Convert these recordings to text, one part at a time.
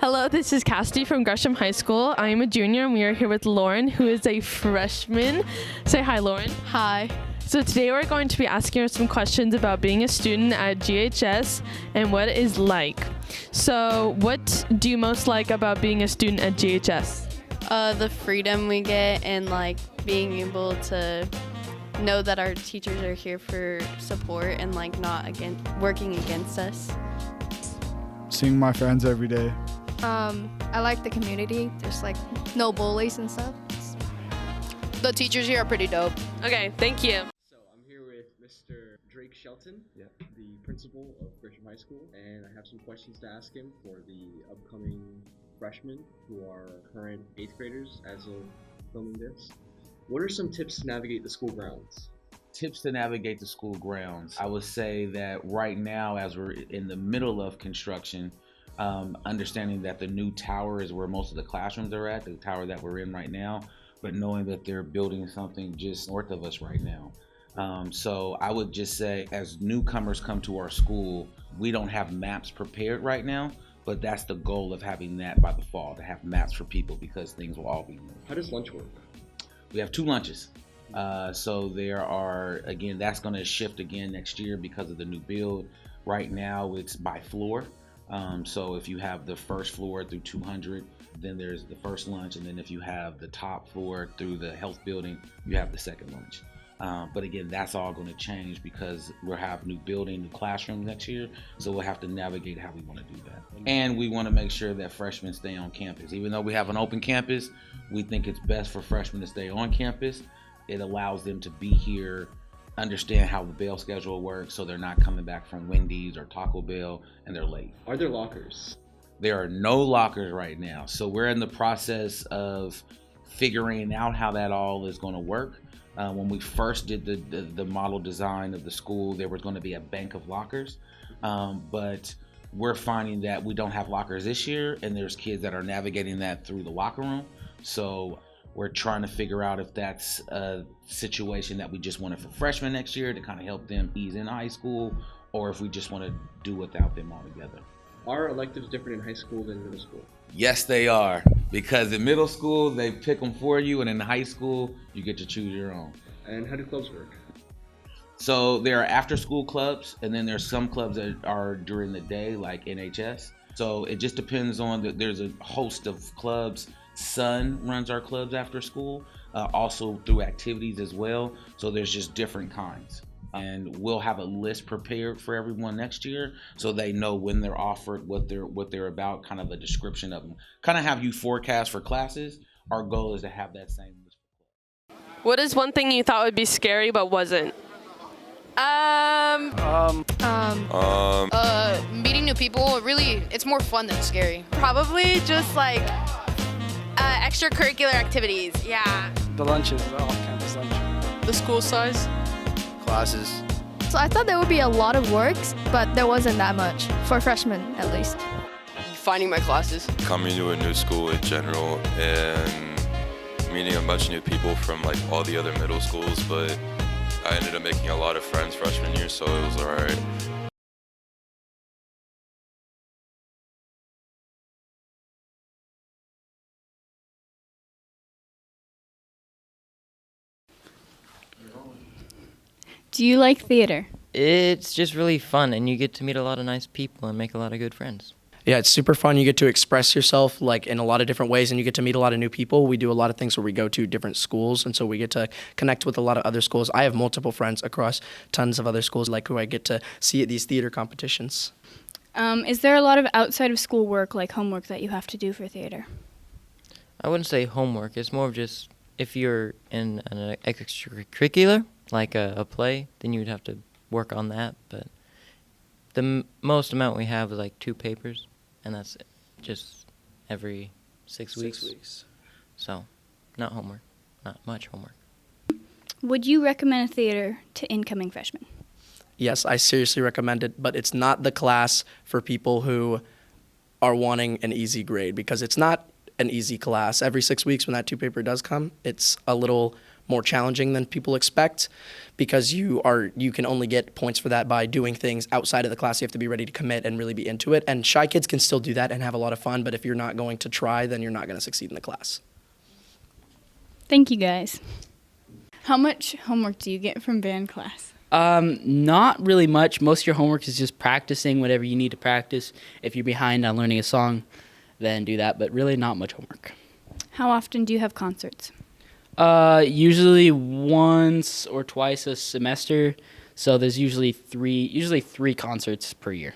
Hello, this is Cassidy from Gresham High School. I am a junior and we are here with Lauren, who is a freshman. Say hi, Lauren. Hi. So today we're going to be asking her some questions about being a student at GHS and what it is like. So what do you most like about being a student at GHS? The freedom we get and being able to know that our teachers are here for support and not working against us. Seeing my friends every day. I like the community. There's no bullies and stuff. The teachers here are pretty dope. Okay, thank you. So I'm here with Mr. Drake Shelton, the principal of Gresham High School, and I have some questions to ask him for the upcoming freshmen who are current 8th graders as of filming this. What are some tips to navigate the school grounds? Tips to navigate the school grounds. I would say that right now, as we're in the middle of construction, understanding that the new tower is where most of the classrooms are at, the tower that we're in right now, but knowing that they're building something just north of us right now. So I would just say, as newcomers come to our school, we don't have maps prepared right now, but that's the goal of having that by the fall, to have maps for people, because things will all be new. How does lunch work? We have 2 lunches. So there are, again, that's going to shift again next year because of the new build. Right now it's by floor. So if you have the first floor through 200, then there's the first lunch. And then if you have the top floor through the health building, you have the second lunch. But again, that's all going to change because we'll have new building, new classrooms next year. So we'll have to navigate how we want to do that. And we want to make sure that freshmen stay on campus. Even though we have an open campus, we think it's best for freshmen to stay on campus. It allows them to be here, understand how the bail schedule works, so they're not coming back from Wendy's or Taco Bell and they're late. Are there lockers? There are no lockers right now. So we're in the process of figuring out how that all is going to work. When we first did the model design of the school, there was going to be a bank of lockers, but we're finding that we don't have lockers this year, and there's kids that are navigating that through the locker room. So we're trying to figure out if that's a situation that we just want it for freshmen next year to kind of help them ease in high school, or if we just want to do without them altogether. Are electives different in high school than middle school? Yes, they are. Because in middle school, they pick them for you, and in high school, you get to choose your own. And how do clubs work? So there are after-school clubs, and then there's some clubs that are during the day, like NHS. So it just depends on, there's a host of clubs. Sun runs our clubs after school, also through activities as well. So there's just different kinds. And we'll have a list prepared for everyone next year so they know when they're offered, what they're about, kind of a description of them. Kind of have you forecast for classes. Our goal is to have that same list. What is one thing you thought would be scary but wasn't? Meeting new people, really, it's more fun than scary. Probably just extracurricular activities, yeah. The lunches, on-campus lunch. The school size. Classes. So I thought there would be a lot of works, but there wasn't that much, for freshmen at least. Finding my classes. Coming to a new school in general and meeting a bunch of new people from all the other middle schools, but I ended up making a lot of friends freshman year, so it was alright. Do you like theater? It's just really fun, and you get to meet a lot of nice people and make a lot of good friends. Yeah, it's super fun. You get to express yourself in a lot of different ways, and you get to meet a lot of new people. We do a lot of things where we go to different schools, and so we get to connect with a lot of other schools. I have multiple friends across tons of other schools, who I get to see at these theater competitions. Is there a lot of outside of school work, like homework, that you have to do for theater? I wouldn't say homework. It's more of just if you're in an extracurricular, like a play, then you would have to work on that. But the most amount we have is 2 papers, and that's just every 6 weeks. 6 weeks. So, not homework, not much homework. Would you recommend a theater to incoming freshmen? Yes, I seriously recommend it, but it's not the class for people who are wanting an easy grade, because it's not an easy class. Every 6 weeks when that 2 paper does come, it's a little more challenging than people expect, because you can only get points for that by doing things outside of the class. You have to be ready to commit and really be into it. And shy kids can still do that and have a lot of fun, but if you're not going to try, then you're not going to succeed in the class. Thank you guys. How much homework do you get from band class? Not really much. Most of your homework is just practicing whatever you need to practice. If you're behind on learning a song, then do that, but really not much homework. How often do you have concerts? Usually once or twice a semester. So there's usually three concerts per year.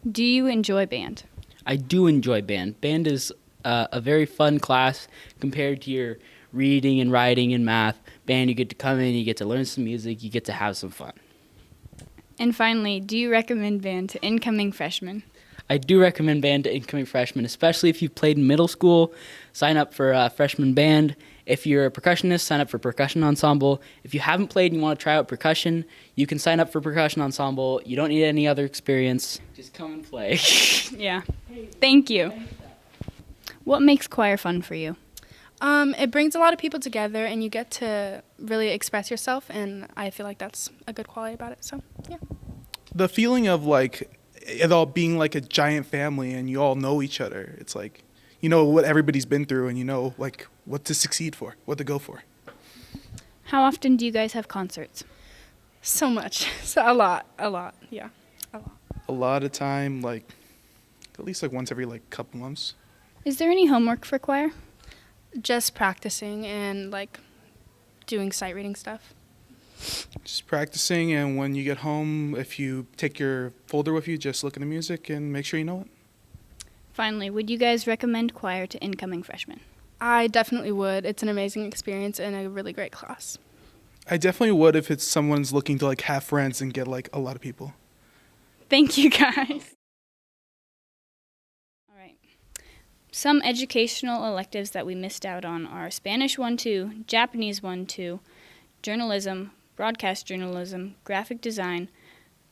Do you enjoy band? I do enjoy band. Band is a very fun class compared to your reading and writing and math. Band, you get to come in, you get to learn some music, you get to have some fun. And finally, do you recommend band to incoming freshmen? I do recommend band to incoming freshmen, especially if you've played in middle school. Sign up for freshman band. If you're a percussionist, sign up for percussion ensemble. If you haven't played and you want to try out percussion, you can sign up for percussion ensemble. You don't need any other experience. Just come and play. Yeah. Thank you. What makes choir fun for you? It brings a lot of people together, and you get to really express yourself, and I feel like that's a good quality about it. So, yeah. The feeling of like it all being like a giant family, and you all know each other. It's like you know what everybody's been through, and you know like what to succeed for, what to go for. How often do you guys have concerts? So much. So a lot. Yeah, a lot. A lot of time, like at least like once every like couple months. Is there any homework for choir? Just practicing and like doing sight reading stuff. Just practicing, and when you get home, if you take your folder with you, just look at the music and make sure you know it. Finally, would you guys recommend choir to incoming freshmen? I definitely would. It's an amazing experience and a really great class. I definitely would if it's someone's looking to like have friends and get like a lot of people. Thank you, guys. All right. Some educational electives that we missed out on are Spanish 1-2, Japanese 1-2, journalism, broadcast journalism, graphic design,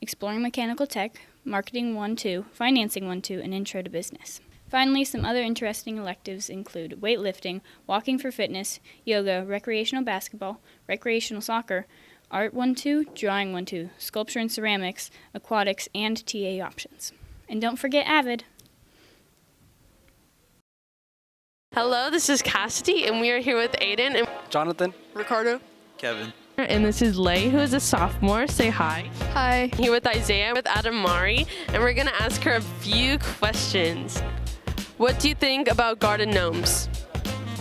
exploring mechanical tech, marketing 1-2, financing 1-2, and intro to business. Finally, some other interesting electives include weightlifting, walking for fitness, yoga, recreational basketball, recreational soccer, art 1-2, drawing 1-2, sculpture and ceramics, aquatics, and TA options. And don't forget AVID. Hello, this is Cassidy, and we are here with Aiden and Jonathan, Ricardo, Kevin. And this is Lay, who is a sophomore. Say hi. Hi. Here with Isaiah, with Adam Mari, and we're gonna ask her a few questions. What do you think about garden gnomes?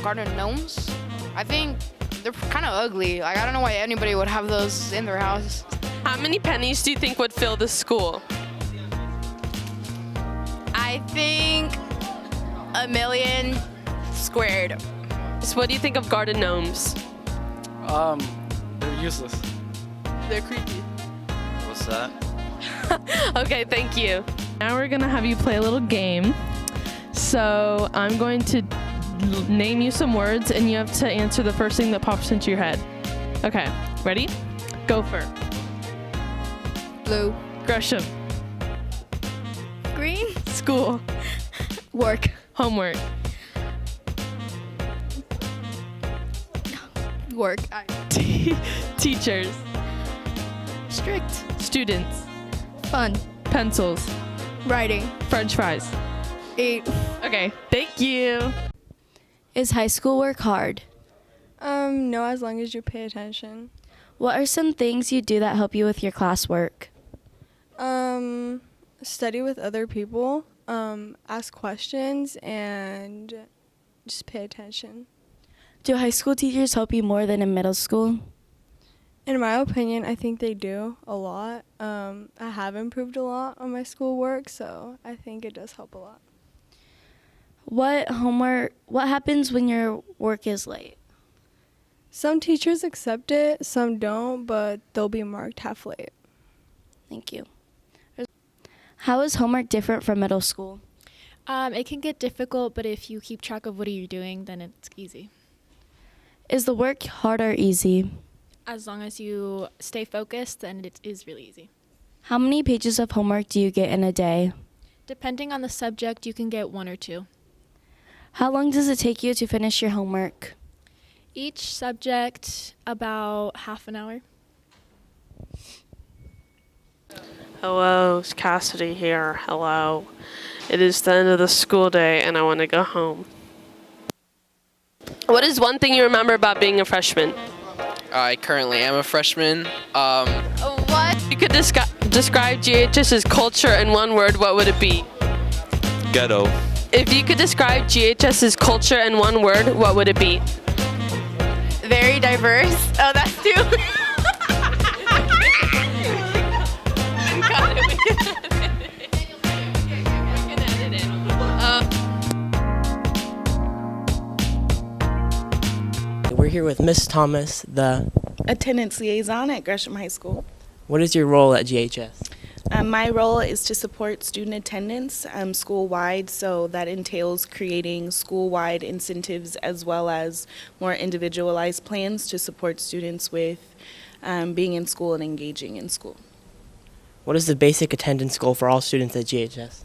garden gnomes. I think they're kind of ugly. Like, I don't know why anybody would have those in their house. How many pennies do you think would fill the school? I think 1,000,000 squared. So what do you think of garden gnomes? They're useless. They're creepy. What's that? Okay, thank you. Now we're gonna have you play a little game. So I'm going to name you some words, and you have to answer the first thing that pops into your head. Okay, ready? Gopher. Blue. Gresham. Green. School. Work. Homework. Work. Teachers. Strict. Students. Fun. Pencils. Writing. French fries. Eat. Okay, thank you. Is high school work hard? No, as long as you pay attention. What are some things you do that help you with your classwork? Study with other people, ask questions, and just pay attention. Do high school teachers help you more than in middle school? In my opinion, I think they do a lot. I have improved a lot on my schoolwork, so I think it does help a lot. What happens when your work is late? Some teachers accept it, some don't, but they'll be marked half late. Thank you. How is homework different from middle school? It can get difficult, but if you keep track of what you're doing, then it's easy. Is the work hard or easy? As long as you stay focused, then it is really easy. How many pages of homework do you get in a day? Depending on the subject, you can get 1 or 2. How long does it take you to finish your homework? Each subject about half an hour. Hello, it's Cassidy here. Hello. It is the end of the school day and I want to go home. What is one thing you remember about being a freshman? I currently am a freshman. What? If you could describe GHS's culture in one word, what would it be? Ghetto. If you could describe GHS's culture in one word, what would it be? Very diverse. Oh, that's too. We're here with Miss Thomas, the attendance liaison at Gresham High School. What is your role at GHS? My role is to support student attendance school-wide, so that entails creating school-wide incentives as well as more individualized plans to support students with being in school and engaging in school. What is the basic attendance goal for all students at GHS?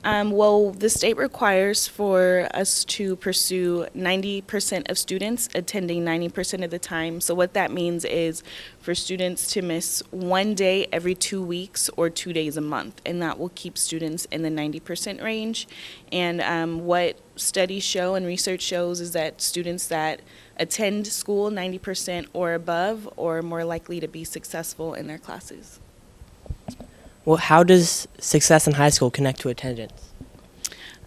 Well, the state requires for us to pursue 90% of students attending 90% of the time. So what that means is for students to miss 1 day every 2 weeks or 2 days a month, and that will keep students in the 90% range. And what studies show and research shows is that students that attend school 90% or above are more likely to be successful in their classes. Well, how does success in high school connect to attendance?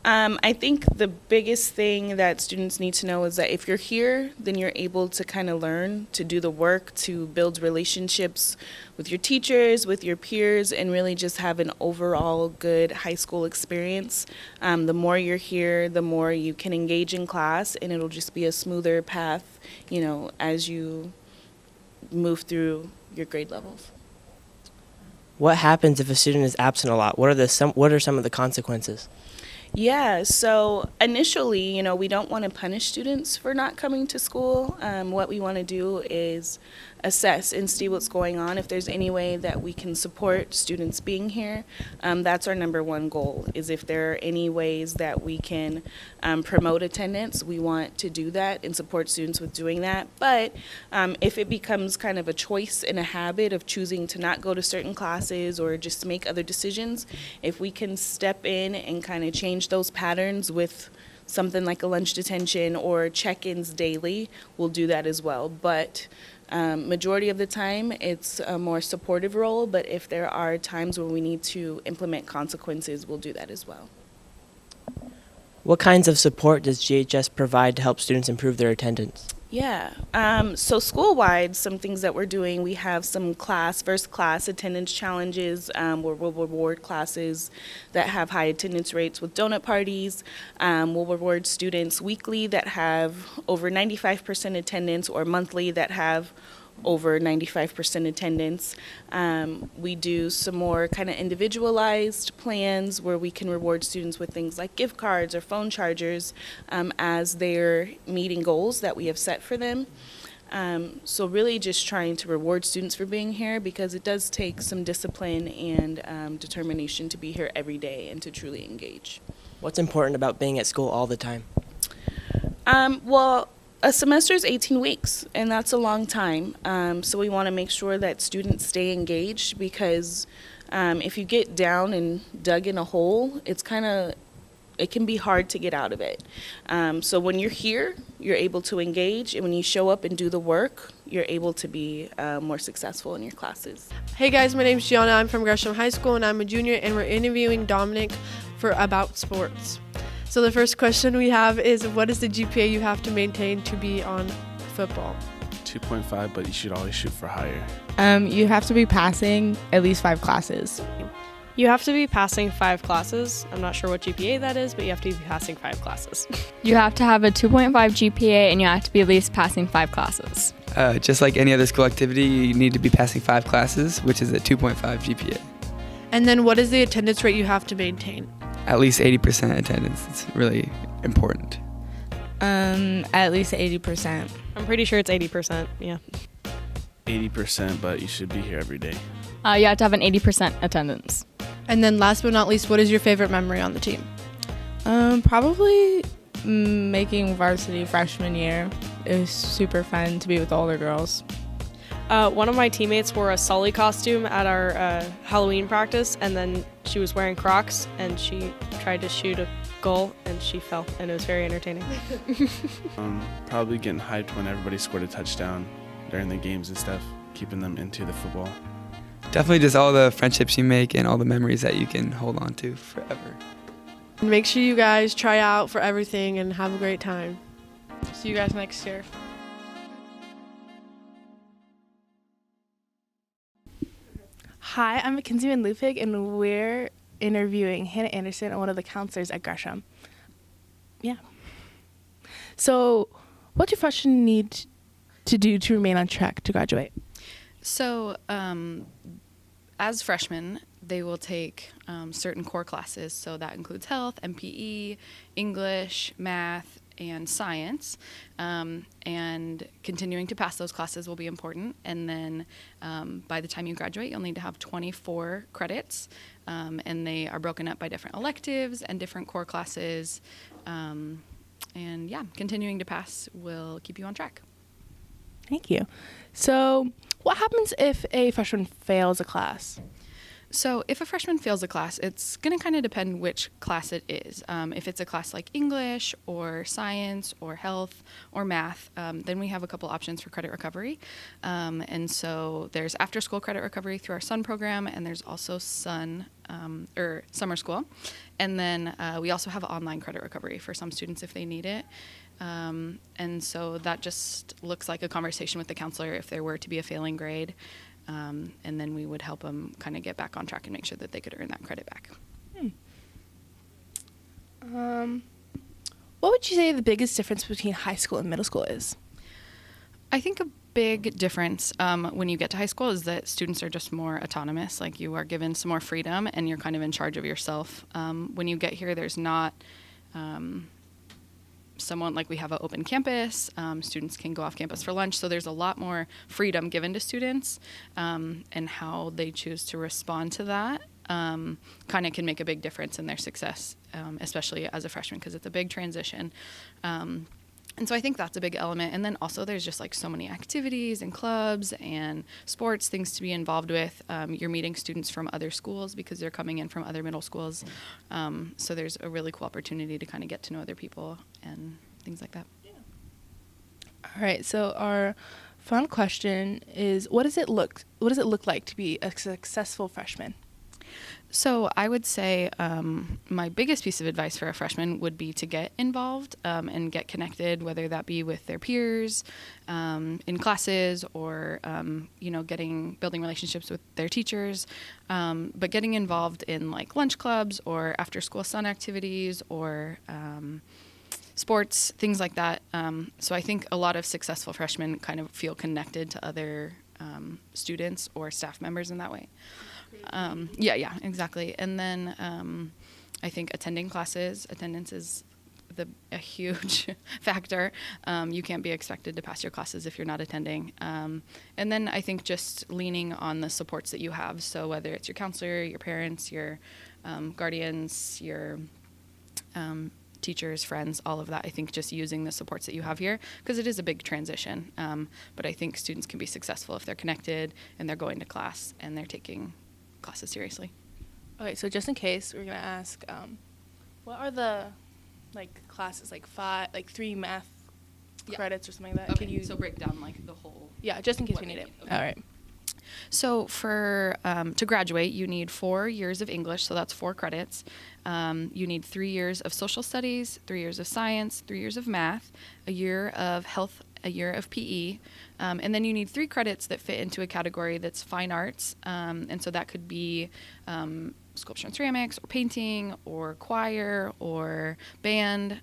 I think the biggest thing that students need to know is that if you're here, then you're able to kind of learn, to do the work, to build relationships with your teachers, with your peers, and really just have an overall good high school experience. The more you're here, the more you can engage in class, and it'll just be a smoother path, you know, as you move through your grade levels. What happens if a student is absent a lot? What are some of the consequences? Yeah, so initially, you know, we don't want to punish students for not coming to school. What we want to do is assess and see what's going on. If there's any way that we can support students being here, that's our number one goal, is if there are any ways that we can promote attendance, we want to do that and support students with doing that. But if it becomes kind of a choice and a habit of choosing to not go to certain classes or just make other decisions, if we can step in and kind of change those patterns with something like a lunch detention or check-ins daily, we'll do that as well. But majority of the time, it's a more supportive role, but if there are times where we need to implement consequences, we'll do that as well. What kinds of support does GHS provide to help students improve their attendance? Yeah, so school-wide, some things that we're doing, we have some first class attendance challenges where we'll reward classes that have high attendance rates with donut parties. We'll reward students weekly that have over 95% attendance or monthly that have over 95% attendance. We do some more kind of individualized plans where we can reward students with things like gift cards or phone chargers as they're meeting goals that we have set for them. So really just trying to reward students for being here, because it does take some discipline and determination to be here every day and to truly engage. What's important about being at school all the time? Well, a semester is 18 weeks, and that's a long time. So we want to make sure that students stay engaged, because if you get down and dug in a hole, it can be hard to get out of it. So when you're here, you're able to engage, and when you show up and do the work, you're able to be more successful in your classes. Hey guys, my name's Gianna. I'm from Gresham High School, and I'm a junior, and we're interviewing Dominic for about sports. So the first question we have is, what is the GPA you have to maintain to be on football? 2.5, but you should always shoot for higher. You have to be passing at least 5 classes. You have to be passing 5 classes. I'm not sure what GPA that is, but you have to be passing 5 classes. You have to have a 2.5 GPA and you have to be at least passing 5 classes. Just like any other school activity, you need to be passing 5 classes, which is a 2.5 GPA. And then what is the attendance rate you have to maintain? At least 80% attendance. It's really important. At least 80%. I'm pretty sure it's 80%, yeah. 80%, but you should be here every day. You have to have an 80% attendance. And then last but not least, what is your favorite memory on the team? Probably making varsity freshman year. it was super fun to be with all the girls. One of my teammates wore a Sully costume at our Halloween practice, and then she was wearing Crocs, and she tried to shoot a goal, and she fell, and it was very entertaining. Probably getting hyped when everybody scored a touchdown during the games and stuff, keeping them into the football. Definitely just all the friendships you make and all the memories that you can hold on to forever. And make sure you guys try out for everything and have a great time. See you guys next year. Hi, I'm Mackenzie Van Lupig, and we're interviewing Hannah Anderson, one of the counselors at Gresham. Yeah. So, what do freshmen need to do to remain on track to graduate? So, as freshmen, they will take certain core classes. So that includes health, MPE, English, math, and science. And continuing to pass those classes will be important. And then by the time you graduate, you'll need to have 24 credits. And they are broken up by different electives and different core classes. And yeah, continuing to pass will keep you on track. Thank you. So, what happens if a freshman fails a class? So if a freshman fails a class, it's going to kind of depend which class it is. If it's a class like English or science or health or math, then we have a couple options for credit recovery. And so there's after-school credit recovery through our SUN program, and there's also SUN or summer school. And then we also have online credit recovery for some students if they need it. And so that just looks like a conversation with the counselor if there were to be a failing grade. And then we would help them kind of get back on track and make sure that they could earn that credit back. What would you say the biggest difference between high school and middle school is? I think a big difference when you get to high school is that students are just more autonomous. Like, you are given some more freedom and you're kind of in charge of yourself. When you get here, there's not someone, like, we have an open campus, students can go off campus for lunch, so there's a lot more freedom given to students, and how they choose to respond to that kind of can make a big difference in their success, especially as a freshman, because it's a big transition. And so I think that's a big element. And then also there's just like so many activities and clubs and sports, things to be involved with. You're meeting students from other schools because they're coming in from other middle schools. So there's a really cool opportunity to kind of get to know other people and things like that. All right, so our final question is, what does it look like to be a successful freshman? So I would say my biggest piece of advice for a freshman would be to get involved and get connected, whether that be with their peers in classes or building relationships with their teachers, but getting involved in like lunch clubs or after school SUN activities or sports, things like that. So I think a lot of successful freshmen kind of feel connected to other students or staff members in that way. Yeah, exactly. And then I think attending classes, attendance is a huge factor. You can't be expected to pass your classes if you're not attending. And then I think just leaning on the supports that you have. So whether it's your counselor, your parents, your guardians, your teachers, friends, all of that. I think just using the supports that you have here, because it is a big transition. But I think students can be successful if they're connected and they're going to class and they're taking classes seriously. Okay, so just in case, we're gonna ask, what are the classes, like 3 math credits or something like that? Okay, so break down like the whole. Yeah, just in case we need it. Okay. All right. So for to graduate, you need 4 years of English, so that's 4 credits. You need 3 years of social studies, 3 years of science, 3 years of math, a year of health, a year of PE, and then you need 3 credits that fit into a category that's fine arts, and so that could be sculpture and ceramics, or painting, or choir, or band.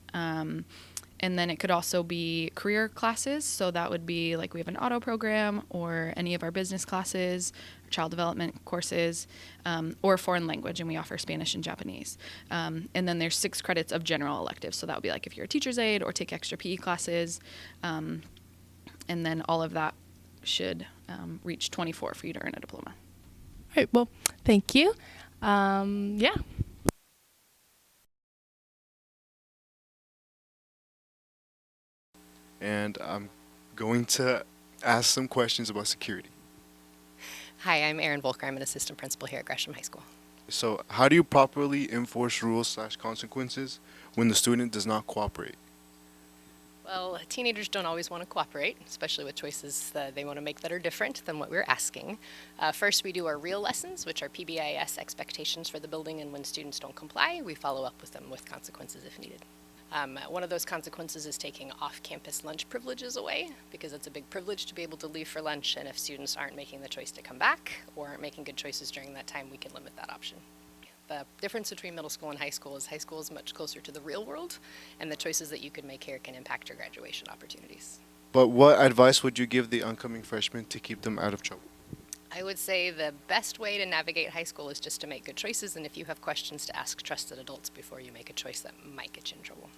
And then it could also be career classes. So that would be like we have an auto program or any of our business classes, child development courses, or foreign language, and we offer Spanish and Japanese. And then there's 6 credits of general electives. So that would be like if you're a teacher's aide or take extra PE classes. And then all of that should reach 24 for you to earn a diploma. All right, well, thank you. Yeah. And I'm going to ask some questions about security. Hi, I'm Erin Volker. I'm an assistant principal here at Gresham High School. So, how do you properly enforce rules/consequences when the student does not cooperate? Well, teenagers don't always want to cooperate, especially with choices that they want to make that are different than what we're asking. First, we do our real lessons, which are PBIS expectations for the building, and when students don't comply, we follow up with them with consequences if needed. One of those consequences is taking off-campus lunch privileges away, because it's a big privilege to be able to leave for lunch, and if students aren't making the choice to come back or aren't making good choices during that time, we can limit that option. The difference between middle school and high school is much closer to the real world, and the choices that you could make here can impact your graduation opportunities. But what advice would you give the oncoming freshmen to keep them out of trouble? I would say the best way to navigate high school is just to make good choices, and if you have questions, to ask trusted adults before you make a choice that might get you in trouble.